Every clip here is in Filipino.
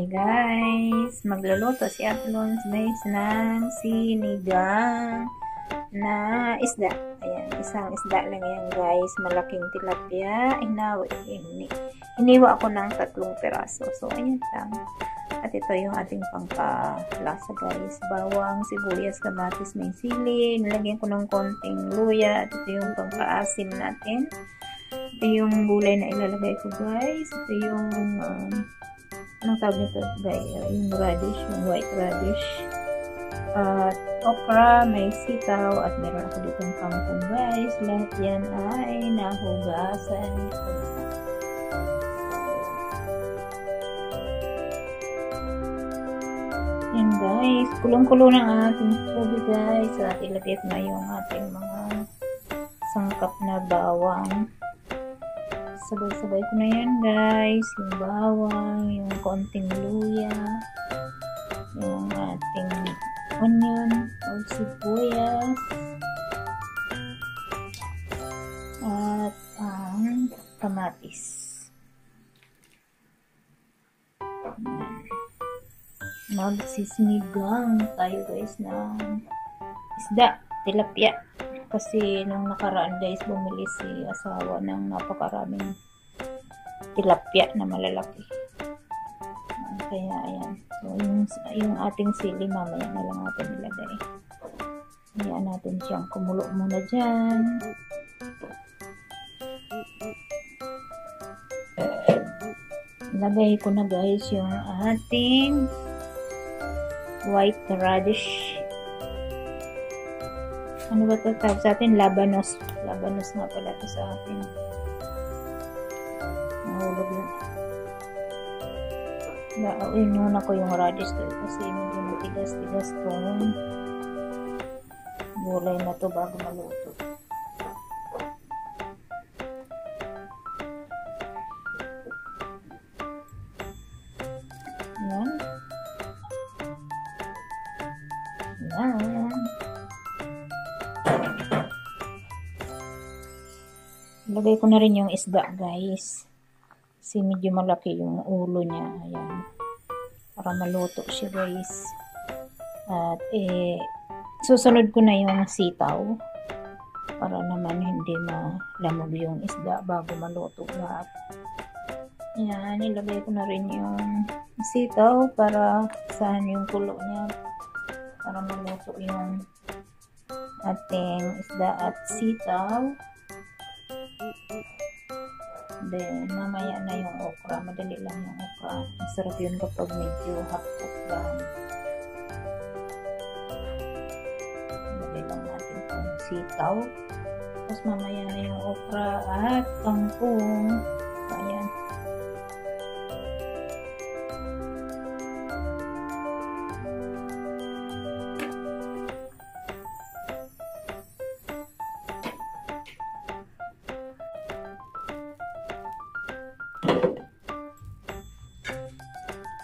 Guys, magluluto si Ate Lons guys ng sinigang na isda. Ayan, isang isda lang yan guys, malaking tilapia. Hiniwa ako ng 3 piraso. So ayan lang. At ito yung ating pangkalasa guys, bawang, sibuyas, kamatis, may sili. Nilagyan ko ng konting luya. At ito yung pangkaasim natin. Ito yung gulay na ilalagay ko guys. Ito yung anong tawag nito guys, yung radish, yung white radish, at okra, may sitaw, at meron ako ditong kangkong guys. Lahat yan ay nahugasan ko. Yan guys, kulong-kulo ng ating tubig guys. At ilagay na yung ating mga sangkap na bawang. Sabay-sabay ko na yan guys, yung bawang, yung konting luya, yung ating onion o sibuyas, at ang kamatis. Magsisinigang tayo guys ng isda, tilapia. Kasi nung nakaraan guys, bumili si asawa ng napakaraming tilapia na malalaki. Kaya ayan. So, yung ating sili mamaya na lang natin ilagay. Hayaan natin siyang kumulo muna dyan. Ilagay ko na guys yung ating white radish. Ano ba ito tawag sa atin? Labanos. Labanos nga pala ito sa atin. Nahulog yun. Inuna ko yung radish kasi medyo matigas-tigas itong gulay na to bago maluto. Yan. Yan. Lagay ko na rin yung isda guys. Kasi medyo malaki yung ulo niya. Ayan. Para maluto siya guys. At susunod ko na yung sitaw. Para naman hindi malamog yung isda bago maluto lahat. Ayan. Ilagay ko na rin yung sitaw para saan yung kulo niya. Para maluto yung ating isda at sitaw. Then, mamaya na yung okra. Madali lang yung okra. Masarap yun kapag medyo hot-hot lang. Madali lang natin itong sitaw. Tapos mamaya na yung okra at kangkong. Ayan.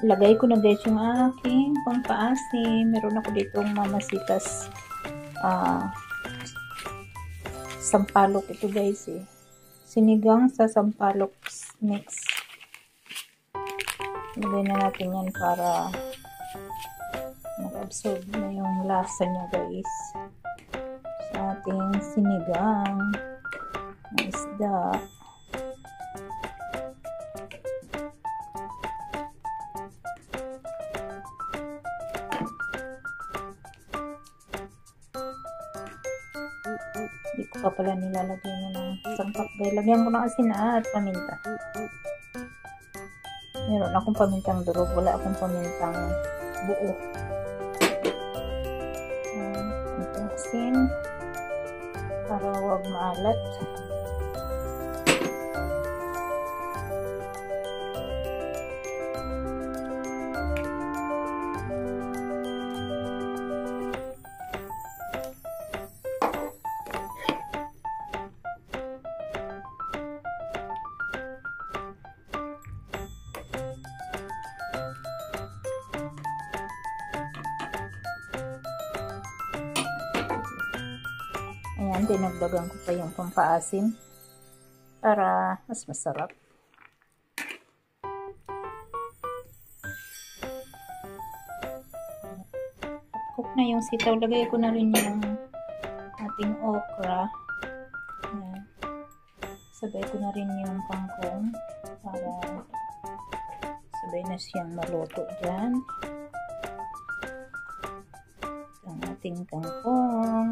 Lagay ko na guys yung aking pangpaasim. Meron ako ditong mamasitas sampalok ito guys sinigang sa sampalok mix. Lagay na natin yan para mag-absorb na yung lasa niya guys sa ating sinigang na isda. Hindi ko pa pala nilalagyan na ng sangkap guys. Lagyan ko ng asin at paminta. Meron akong pamintang durog. Wala akong pamintang buo. Ito asin. Para huwag maalat. Ayan, dinagdagan ko pa yung pampaasim para mas masarap. na yung sitaw, lagay ko na rin yung ating okra. Ayan. Sabay ko na rin yung kangkong para sabay na siyang maluto dyan. Ang ating kangkong.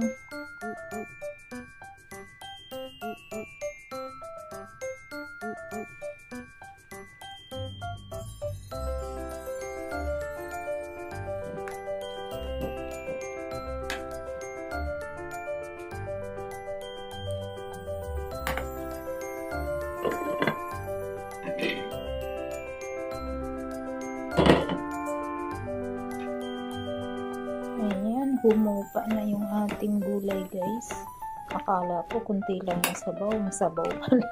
Ayan, humupa na yung ating gulay guys. Akala ko kunti lang yung sabaw, masabaw pala.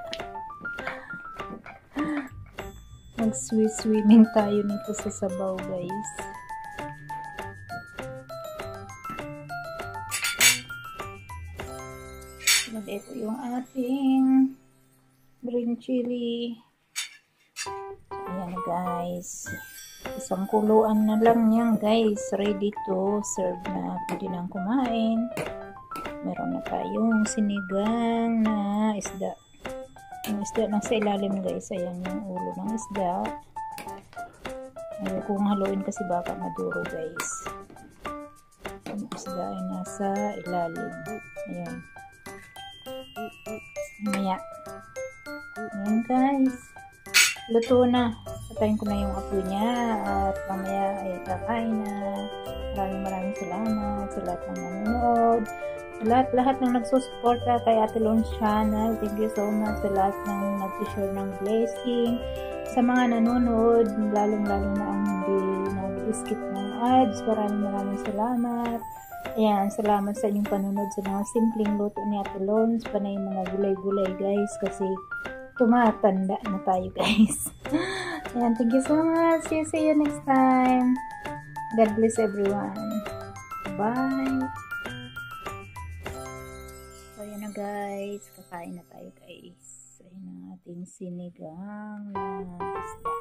Mag-swimming tayo nito sa sabaw guys. Lagay ko yung ating green chili. Ayan guys. Isang kuluan na lang yan guys. Ready to serve na. Pwede nang kumain. Meron na tayong sinigang na isda. Yung isda lang sa ilalim guys. Ayan yung ulo ng isda. Ayaw kong haluin kasi baka maduro guys. Yung isda ay nasa ilalim. Ayan. Mamaya. Ayan guys. Luto na. Patayin ko na yung apoy niya at mamaya ay kakain na. Maraming salamat sa lahat ng nanonood. Sa lahat ng nagsusuporta kay Ate Lons channel. Thank you so much sa lahat ng nag-share ng blessing. Sa mga nanonood, lalong-lalo na ang hindi nag-skip ng ads. Maraming salamat. Ayan, salamat sa inyong panonood sa mga simpleng luto ni Ate Lons. Panay mga gulay-gulay guys kasi tumatanda na tayo guys. Ayan, thank you so much. See you next time. God bless everyone. Bye. So, ayan na guys. Kakain na tayo guys. Ayan ang ating sinigang na isda.